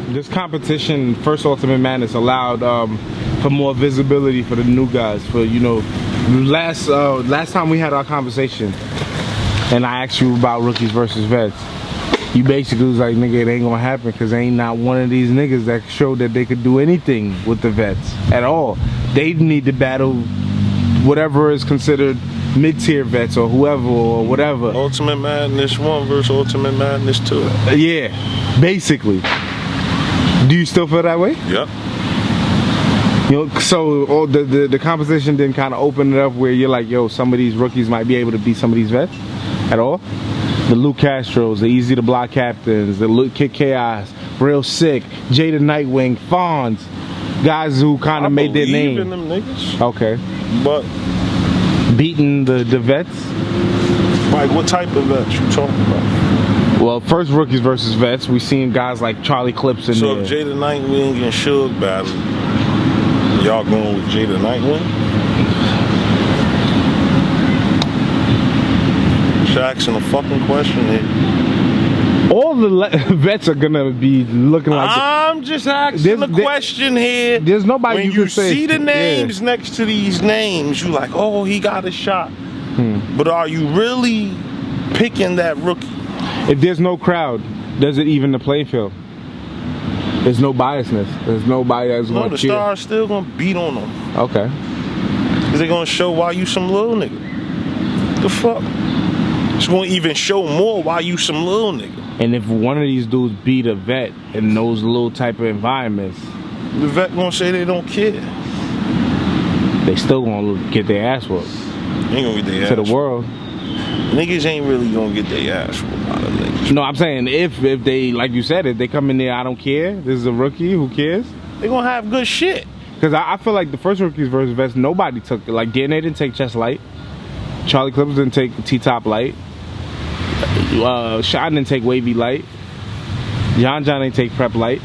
this competition, first Ultimate Madness, allowed for more visibility for the new guys. For last time we had our conversation, and I asked you about rookies versus vets. You basically was like, nigga, it ain't gonna happen because ain't not one of these niggas that showed that they could do anything with the vets at all. They need to battle whatever is considered mid-tier vets or whoever or whatever. Ultimate Madness 1 versus Ultimate Madness 2. Yeah, basically. Do you still feel that way? Yep. You know, so all the competition didn't kind of open it up where you're like, yo, some of these rookies might be able to beat some of these vets at all? The Lou Castros, the Easy to Block Captains, the Kick Chaos, Real Sick, Jada Nightwing, Fonz, guys who kind of made their name. In them niggas. Okay. But beating the vets? Like what type of vets you talking about? Well, first rookies versus vets, we seen guys like Charlie Clips in there. So if Jada Nightwing and Suge battle, y'all going with Jada Nightwing? Asking a fucking question here. All the vets are gonna be looking like. I'm just asking a question here. There's nobody when you can see say, the names next to these names, you like, oh, he got a shot. But are you really picking that rookie? If there's no crowd, does it even the playing field? There's no biasness. There's nobody that's going to cheer. No, the Stars still gonna beat on them. Okay. Cause they gonna show why you some little nigga. The fuck. It's gonna even show more why you some little nigga. And if one of these dudes beat a vet in those little type of environments, the vet gonna say they don't care. They still gonna get their ass whooped. They ain't gonna get their ass to the world. Niggas ain't really gonna get their ass whooped by the niggas. No, I'm saying if they, like you said, if they come in there, I don't care. This is a rookie. Who cares? They gonna have good shit. Because I feel like the first rookies versus vets, nobody took it. Like DNA didn't take chest light. Charlie Clips didn't take T-top light. Sean didn't take wavy light. John didn't take prep light.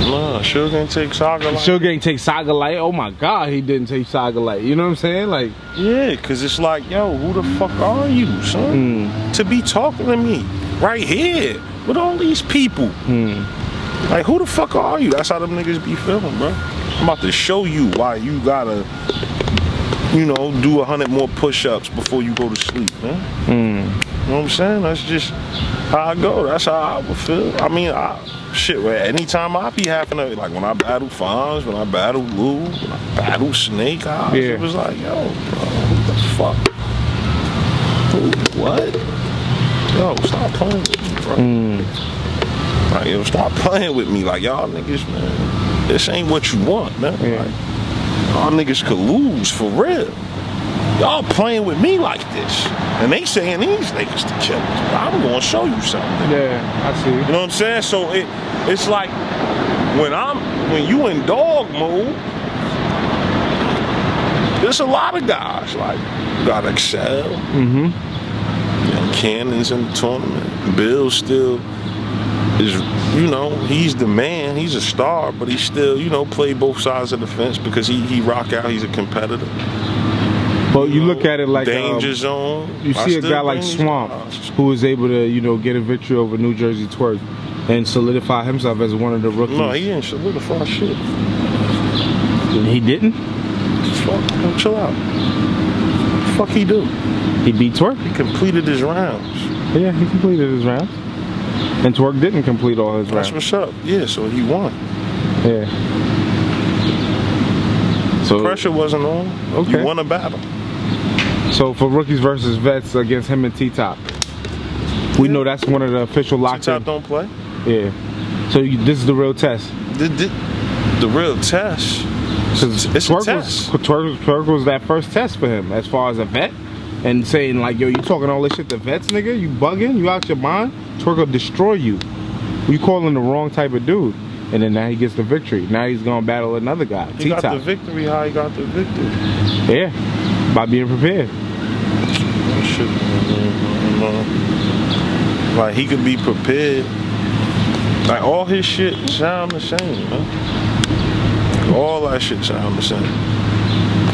No, Suge didn't take Saga light. Suge didn't take Saga light. Oh my God, he didn't take Saga light. You know what I'm saying? Like, yeah, cause it's like, yo, who the fuck are you, son? To be talking to me right here with all these people. Like, who the fuck are you? That's how them niggas be feeling, bro. I'm about to show you why you gotta, you know, do 100 more push-ups before you go to sleep, man. You know what I'm saying? That's just how I go. That's how I would feel. I mean, shit, man, anytime I be having a, like when I battled Fonz, when I battled Lou, when I battled Snake Eyes, it was like, yo, bro, who the fuck? What? Yo, stop playing with me, bro. Like, yo, stop playing with me. Like, y'all niggas, man, this ain't what you want, man. Like, y'all niggas could lose for real. Y'all playing with me like this. And they saying these niggas the killers. But I'm gonna show you something. Yeah, I see. You know what I'm saying? So it's like when you in dog mode, there's a lot of guys like you got Excel. Young Cannon's in the tournament. Bill still is, you know, he's the man, he's a star, but he still, you know, play both sides of the fence because he rock out, he's a competitor. But you look at it like Danger Zone. You see a guy like Swamp who was able to, you know, get a victory over New Jersey Twerk and solidify himself as one of the rookies. No, he didn't solidify shit. He didn't? Fuck, chill out. Fuck he do? He beat Twerk? He completed his rounds. Yeah, he completed his rounds. And Twerk didn't complete all his rounds. That's what's up. Yeah, so he won. Yeah. So pressure wasn't on. Okay. You won a battle. So for rookies versus vets against him and T-Top, we know that's one of the official locked-in. T-Top don't play? Yeah. So this is the real test. The real test? It's a test. Twerk was that first test for him as far as a vet. And saying like, yo, you talking all this shit to vets, nigga? You bugging? You out your mind? Twerk will destroy you. You calling the wrong type of dude. And then now he gets the victory. Now he's gonna battle another guy. He got the victory. How he got the victory? Yeah, by being prepared. Shit. Like he could be prepared. Like all his shit sound the same, man. All that shit sound the same.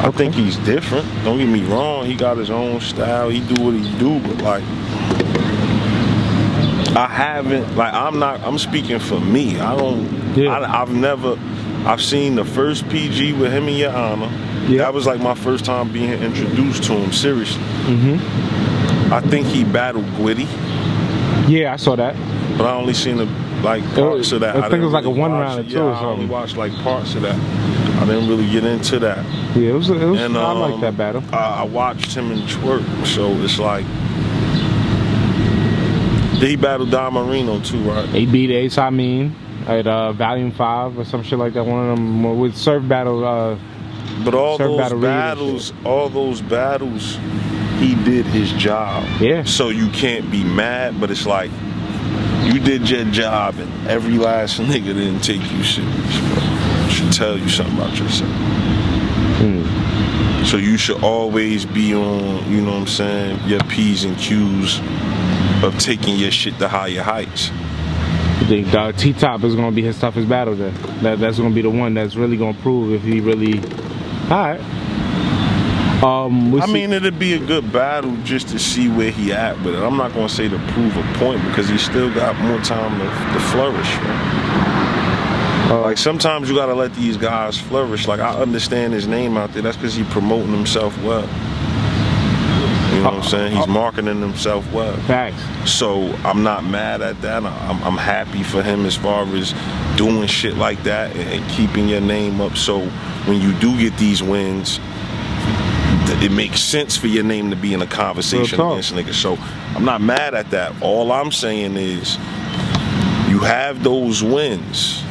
I think he's different. Don't get me wrong. He got his own style. He do what he do, but like I haven't, like, I'm speaking for me. I don't, Yeah. I've seen the first PG with him and Your Honor. Yeah. That was like my first time being introduced to him, seriously. I think he battled Gwitty. Yeah, I saw that. But I only seen parts of that. I think it was like a one round or two or something. I only watched like parts of that. I didn't really get into that. Yeah, it was and, I like that battle. I watched him in Twerk, so it's like, he battled Don Marino too, right? He beat Ace Amin at Volume 5 or some shit like that. One of them with Surf Battle. But all those battles, he did his job. Yeah. So you can't be mad, but it's like, you did your job and every last nigga didn't take you serious, bro. Should tell you something about yourself. So you should always be on, you know what I'm saying, your P's and Q's of taking your shit to higher heights. I think T-Top is going to be his toughest battle there. That's going to be the one that's really going to prove if he really... Alright. I mean, it'd be a good battle just to see where he at with it. I'm not going to say to prove a point because he still got more time to flourish, right? Like, sometimes you got to let these guys flourish. Like, I understand his name out there. That's because he's promoting himself well. You know what I'm saying? He's marketing himself well. Facts. So I'm not mad at that. I'm happy for him as far as doing shit like that and keeping your name up. So when you do get these wins, it makes sense for your name to be in a conversation against niggas. So I'm not mad at that. All I'm saying is, you have those wins.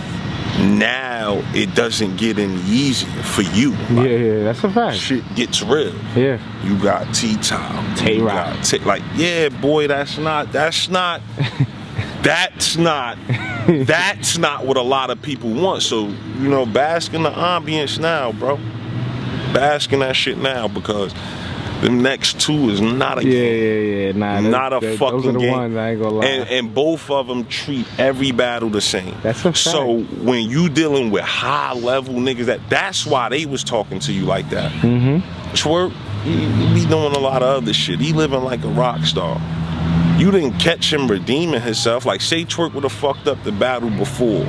Now it doesn't get any easier for you. Like, yeah, that's a fact. Shit gets real. Yeah. You got T-Top. Tay-Rock. Like, yeah, boy, that's not that's not what a lot of people want. So, you know, bask in the ambience now, bro. Bask in that shit now, because the next two is not a game. Nah, not a fucking those are the game. ones, I ain't gonna lie. And both of them treat every battle the same. That's a fact. So when you dealing with high level niggas, that's why they was talking to you like that. Twerk, he be doing a lot of other shit. He living like a rock star. You didn't catch him redeeming himself. Like, say Twerk would have fucked up the battle before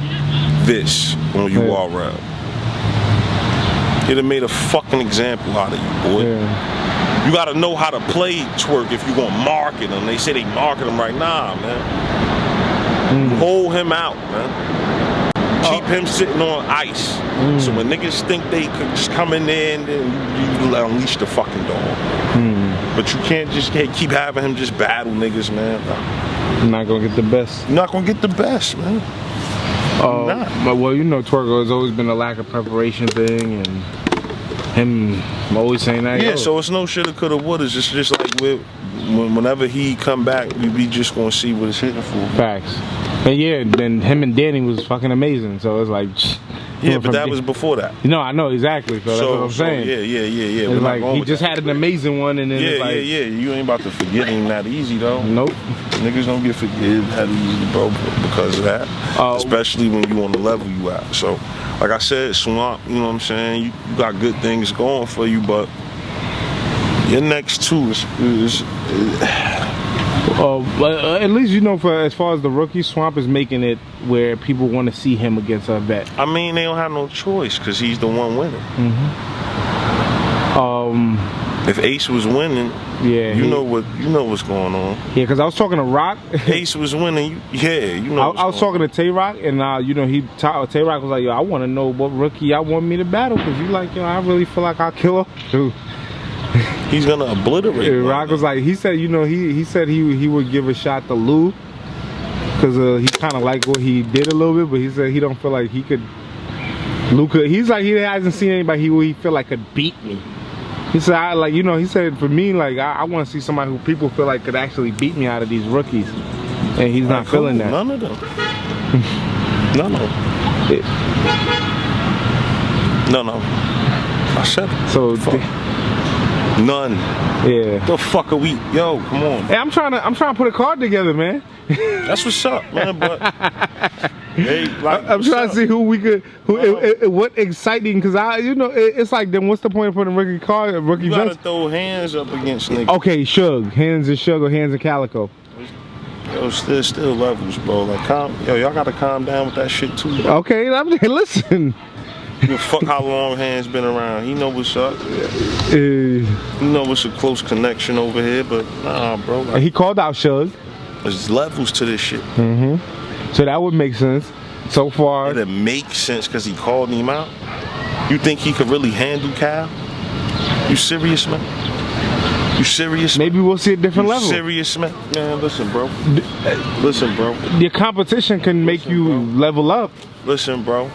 this on URL. He'd have made a fucking example out of you, boy. Yeah. You gotta know how to play Twerk if you gonna market him. They say they market him right now, man. Hold him out, man. Keep him sitting on ice. So when niggas think they could just come in there and then you unleash the fucking dog. But you can't just keep having him just battle niggas, man. You're not gonna get the best. You're not gonna get the best, man. Well, you know, Twerk has always been a lack of preparation thing, and him always saying that. Yeah, so it's no shoulda, coulda, woulda. It's just like whenever he come back, we just gonna see what it's hitting for. Facts. And yeah, then him and Danny was fucking amazing. So it's like, yeah, but that was before that. You know, I know exactly. So that's what I'm saying. Yeah. It's like he just had an amazing one, and then it's like, yeah. You ain't about to forget him that easy though. Nope. Niggas don't get forgiven that easy, bro, because of that. Especially when you on the level you at. So, like I said, Swamp, you know what I'm saying? You got good things going for you, but your next two is at least, you know, for as far as the rookie, Swamp is making it where people want to see him against a vet. I mean, they don't have no choice because he's the one winning. If Ace was winning, you know what's going on. Yeah, because I was talking to Rock. Ace was winning. You know. I was talking to Tay-Rock, and you know, Tay-Rock was like, yo, I want to know what rookie y'all want me to battle, because you like, yo, I really feel like I'll kill her. Dude. He's gonna obliterate. Rock was like, he said, you know, he said he would give a shot to Lou, because he kind of liked what he did a little bit, but he said he don't feel like he could. Lou could. He's like, he hasn't seen anybody he feel like could beat me. He said, he said, for me, like, I want to see somebody who people feel like could actually beat me out of these rookies. And he's not feeling that. None of them. None of them. No. I said it. So, none. Yeah. The fuck are we? Yo, come on. Hey, I'm trying to put a card together, man. That's what's up, man, but... Hey, like, I'm trying to see who we could, what exciting, because you know, it's like, then what's the point of putting rookie card, rookie You gotta vest? throw hands up against niggas. Okay, Suge, hands and Suge, or hands and Calico. Yo, there's still levels, bro. Like, y'all gotta calm down with that shit too, bro. Okay, listen. Fuck how long Hand's been around. He know what's up. You know it's a close connection over here, but nah, bro. Like, he called out Suge. There's levels to this shit. So that would make sense. So far, it makes sense because he called him out. You think he could really handle Cal? You serious, man? You serious? Maybe we'll see a different level. Serious, man? Man, listen, bro. Listen, bro. Your competition can make you level up. Listen, bro.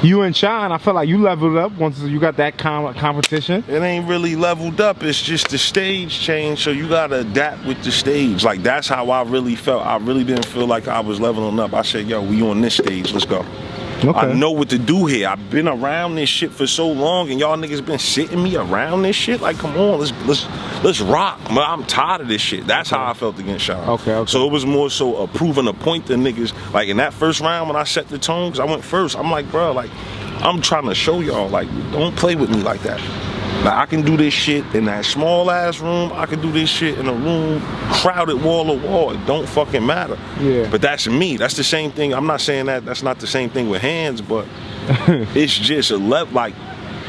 You and Sean, I feel like you leveled up once you got that competition. It ain't really leveled up. It's just the stage changed, so you gotta adapt with the stage. Like, that's how I really felt. I really didn't feel like I was leveling up. I said, yo, we on this stage. Let's go. Okay. I know what to do here. I've been around this shit for so long, and y'all niggas been sitting me around this shit. Like, come on, let's rock. Man, I'm tired of this shit. That's how I felt against Sean. Okay. So it was more so proving a point to niggas. Like, in that first round when I set the tone, because I went first, I'm like, bro, like, I'm trying to show y'all, like, don't play with me like that. Like, I can do this shit in that small ass room. I can do this shit in a room crowded wall to wall. It don't fucking matter. Yeah. But that's me. That's the same thing. I'm not saying that's not the same thing with Hands, but it's just like,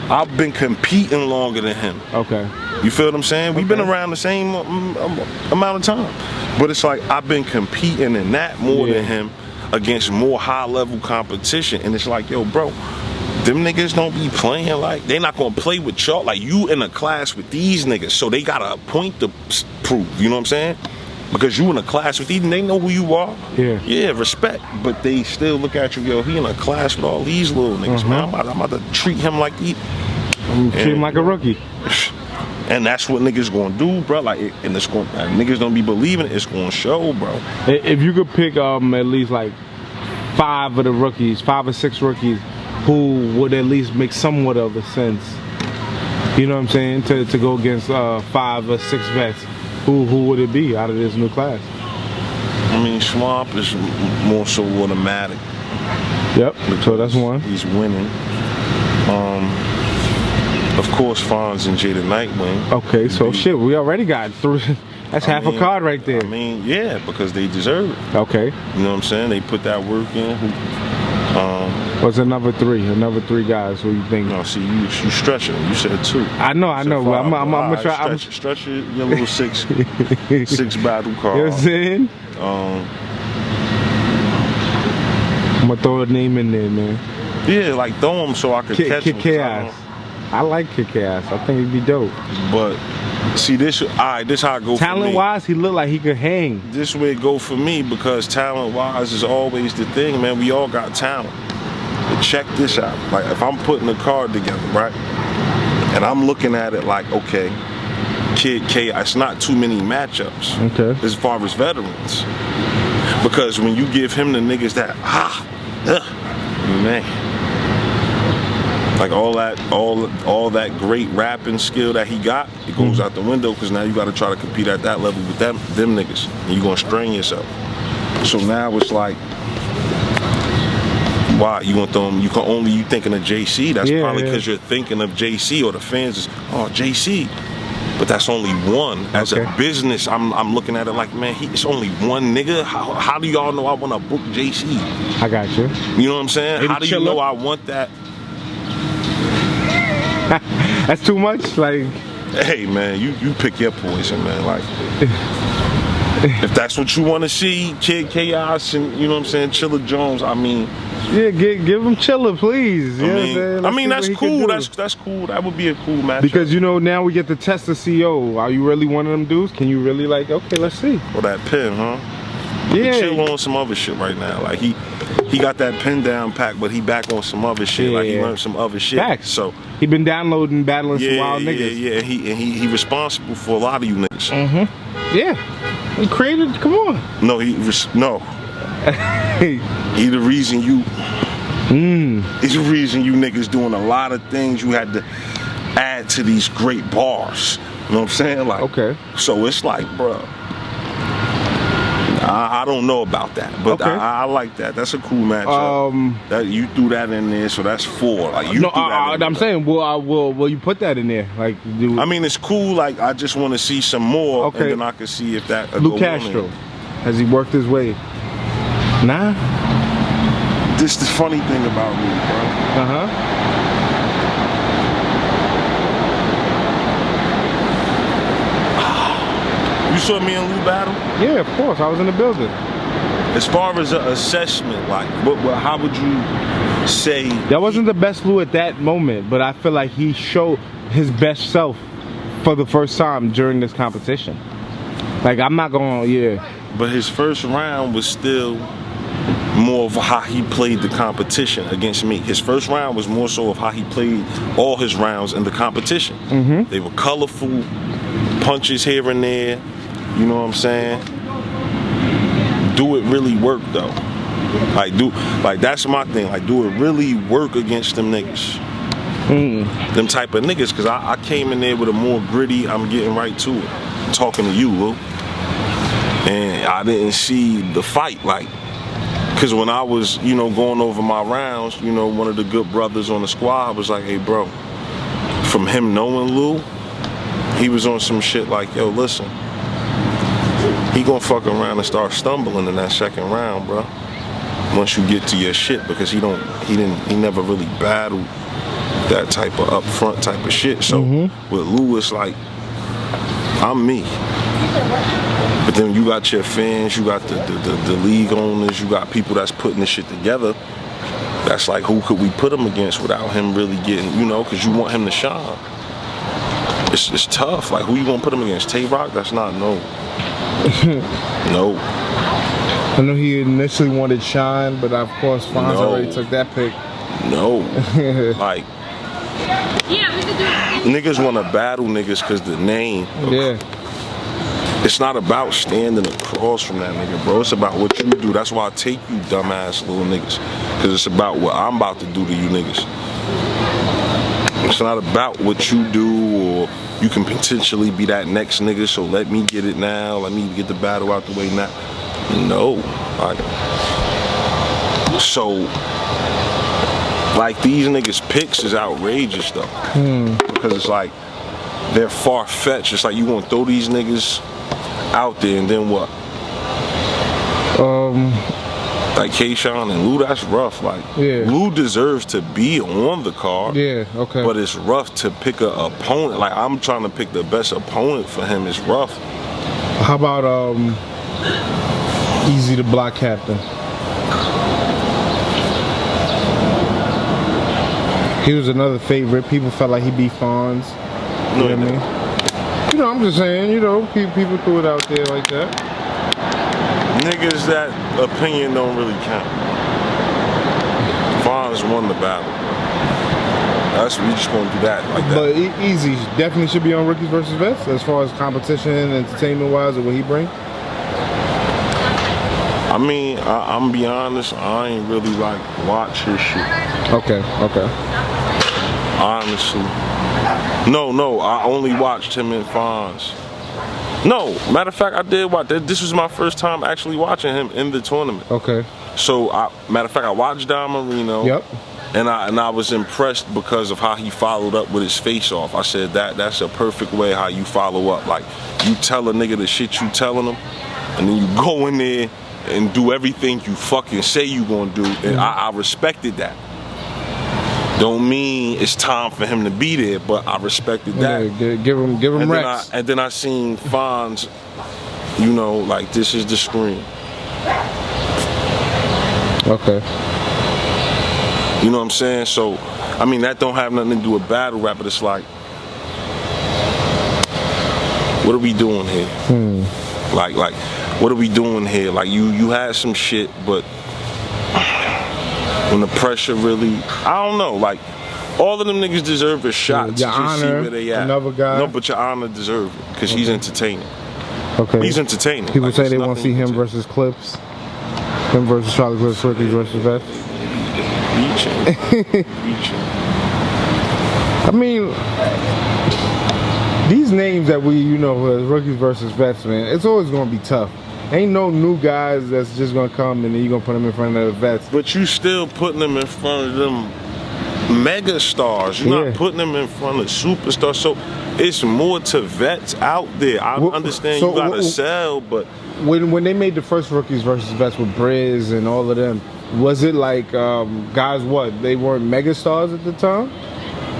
I've been competing longer than him. Okay. You feel what I'm saying? We've been around the same amount of time. But it's like, I've been competing in that more than him against more high level competition. And it's like, yo, bro, them niggas don't be playing like, they not gonna play with y'all. Like, you in a class with these niggas, so they got a point to prove, you know what I'm saying? Because you in a class with these, they know who you are. Yeah. Yeah, respect. But they still look at you, yo, he in a class with all these little niggas, man. I'm about to treat him like he. Treat him like a rookie. And that's what niggas gonna do, bro. Like, and it's gonna, niggas don't be believing it, it's gonna show, bro. If you could pick at least like 5 or 6 rookies who would at least make somewhat of a sense, you know what I'm saying, to go against 5 or 6 vets, who would it be out of this new class? I mean, Swamp is more so automatic. Yep, so that's one. He's winning. Of course, Fonz and Jada Nightwing. Okay, so shit, we already got through. That's half a card right there. I mean, yeah, because they deserve it. Okay. You know what I'm saying? They put that work in. What's another 3? Another 3 guys who you think? No, see, you stretching. You said 2. I know. I'm gonna try. Stretch your little 6 battle card. You know what I'm saying? I'm gonna throw a name in there, man. Yeah, like throw him so I could catch him. Chaos. I like Kick-Ass. I think it'd be dope. But see, this how I go for me. Talent-wise, he looked like he could hang. This way it go for me because talent-wise is always the thing, man. We all got talent. But check this out. Like, if I'm putting a card together, right? And I'm looking at it like, okay, Kid K, it's not too many matchups. Okay. As far as veterans. Because when you give him the niggas that, man. Like all that great rapping skill that he got, it goes out the window because now you got to try to compete at that level with them niggas, and you're gonna strain yourself. So now it's like, why you gonna throw him? You thinking of JC? That's probably because you're thinking of JC, or the fans is JC. But that's only one. As a business, I'm looking at it like, man, it's only one nigga. How do y'all know I want to book JC? I got you. You know what I'm saying? How do you know I want that? That's too much. Like, hey man, you pick your poison, man. Like, if that's what you want to see, Kid Chaos and you know what I'm saying, Chilla Jones. I mean, yeah, give him Chilla, please. I mean that's cool. That's cool. That would be a cool match. Because you know now we get to test the CO. Are you really one of them dudes? Can you really like? Okay, let's see. Well, that pin, huh? Yeah. Chill on some other shit right now. Like he got that pin down pack, but he back on some other shit. Like he learned some other shit. Facts. So he been downloading, battling some wild niggas. Yeah. He responsible for a lot of you niggas. Yeah. He created. Come on. No, no. He the reason you. He's the reason you niggas doing a lot of things you had to add to these great bars. You know what I'm saying? Like, okay. So it's like, bro. I don't know about that, but I like that. That's a cool matchup. That you threw that in there, so that's 4. Like you. No, I'm saying, will you put that in there? Like, I mean, it's cool. Like, I just want to see some more, and then I can see if that. Lou Castro. Has he worked his way? Nah. This is the funny thing about me, bro. You saw me and Lou battle? Yeah, of course. I was in the building. As far as an assessment, like, how would you say? That wasn't the best Lou at that moment, but I feel like he showed his best self for the first time during this competition. Like, I'm not going, yeah. But his first round was still more of how he played the competition against me. His first round was more so of how he played all his rounds in the competition. They were colorful, punches here and there. You know what I'm saying? Do it really work though? Like that's my thing. Like, do it really work against them niggas? Them type of niggas, because I came in there with a more gritty, I'm getting right to it, talking to you, Lou. And I didn't see the fight, like, because when I was, you know, going over my rounds, you know, one of the good brothers on the squad was like, hey, bro, from him knowing Lou, he was on some shit like, yo, listen, he gonna fuck around and start stumbling in that second round, bro. Once you get to your shit, because he never really battled that type of upfront type of shit. So with Lou, it's like, I'm me. But then you got your fans, you got the league owners, you got people that's putting this shit together. That's like, who could we put him against without him really getting, you know, because you want him to shine. It's tough. Like, who you gonna put him against? Tay-Rock? That's not, no. No. I know he initially wanted Shine, but of course Fonz already took that pick. No. Like, niggas want to battle niggas because the name. Yeah. It's not about standing across from that nigga, bro. It's about what you do. That's why I take you dumbass little niggas. Because it's about what I'm about to do to you niggas. It's not about what you do, or you can potentially be that next nigga, so let me get it now. Let me get the battle out the way now. No. So, like, these niggas' picks is outrageous, though. Because it's like, they're far-fetched. It's like, you gonna throw these niggas out there, and then what? Like K-Shine and Lou, that's rough. Like, Lou deserves to be on the card. Yeah, okay. But it's rough to pick an opponent. Like, I'm trying to pick the best opponent for him. It's rough. How about Easy the Block Captain? He was another favorite. People felt like he beat Fonz. You know what I mean? You know, I'm just saying, you know, people threw it out there like that. Niggas, that opinion don't really count. Fonz won the battle. We just gonna do that like that. But Easy definitely should be on Rookies versus Vets as far as competition and entertainment wise, or what he bring. I mean, I'm gonna be honest, I ain't really like watch his shit. Okay. Honestly. No, I only watched him in Fonz. No, matter of fact, I did watch. This was my first time actually watching him in the tournament. Okay. So, matter of fact, I watched Don Marino. Yep. And I was impressed because of how he followed up with his face off. I said that's a perfect way how you follow up. Like, you tell a nigga the shit you telling him, and then you go in there and do everything you fucking say you gonna do. And I respected that. Don't mean it's time for him to be there, but I respected that. Yeah, give him reps. And then I seen Fonz, you know, like, this is the screen. Okay. You know what I'm saying? So, I mean, that don't have nothing to do with battle rap, but it's like, what are we doing here? Like, what are we doing here? Like, you had some shit, but when the pressure really, I don't know, like, all of them niggas deserve a shot to just see where they at. Another guy. No, but Your Honor deserve it, because he's entertaining. Okay. He's entertaining. People say they want to see him versus Clips. Him versus Charlie Clips, Rookies versus Vets. Reaching. I mean, these names that we, you know, Rookies versus Vets, man, it's always going to be tough. Ain't no new guys that's just gonna come and then you're gonna put them in front of the vets. But you still putting them in front of them mega stars. You're not putting them in front of superstars. So it's more to vets out there. I understand you gotta sell, but when they made the first Rookies versus Vets with Briz and all of them, was it like guys? What, they weren't megastars at the time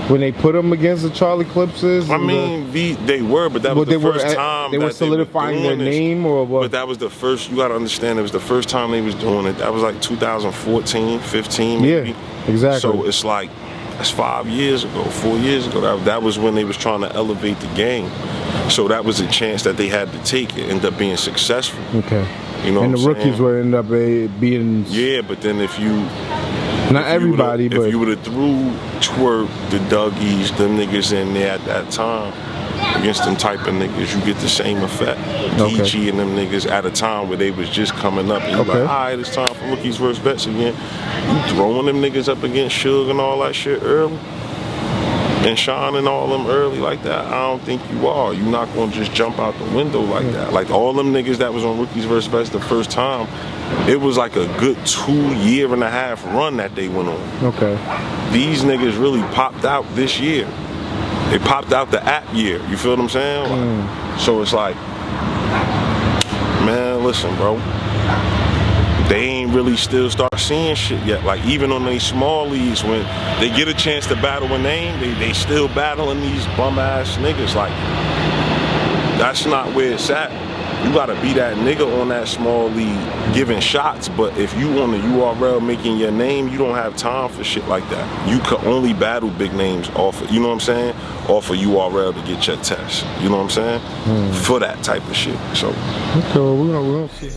when they put them against the Charlie Clipses? I mean, they were, but that was the first time they were solidifying their name, or what? But that was the first. You got to understand, it was the first time they was doing it. That was like 2014, 15, maybe. Yeah, exactly. So it's like that's 5 years ago, 4 years ago. That was when they was trying to elevate the game. So that was a chance that they had to take. It ended up being successful. Okay. You know, and the rookies would end up being. Yeah, but then if you. Not everybody, but. If you would have threw Twerk, the Dougies, them niggas in there at that time, against them type of niggas, you get the same effect. Okay. Geechee and them niggas at a time where they was just coming up. And you're like, all right, it's time for Rookies versus Vets again. You throwing them niggas up against Suge and all that shit early? And Sean and all them early like that, I don't think you are. You're not gonna just jump out the window like that. Like all them niggas that was on Rookies vs. Vets the first time, it was like a good 2.5 year run that they went on. Okay. These niggas really popped out this year. They popped out the app year. You feel what I'm saying? Like, so it's like, man, listen, bro. They ain't really still start seeing shit yet. Like even on these small leagues, when they get a chance to battle a name, they still battling these bum ass niggas. Like that's not where it's at. You gotta be that nigga on that small league giving shots. But if you on the URL making your name, you don't have time for shit like that. You could only battle big names off of, you know what I'm saying? Off of URL to get your test. You know what I'm saying? For that type of shit. So okay, well, we're gonna see.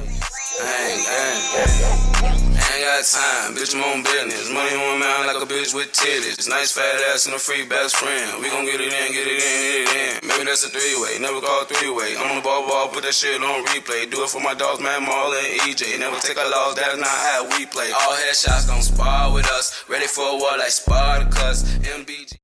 Ain't got time, bitch, I'm on business. Money on my mind like a bitch with titties. Nice fat ass and a free best friend. We gon' get it in, get it in, get it in. Maybe that's a three-way, never call three-way. I'm on the ball, put that shit on replay. Do it for my dogs, man, Maul and EJ. Never take a loss, that's not how we play. All headshots gon' spar with us. Ready for a war like Spartacus. MBG.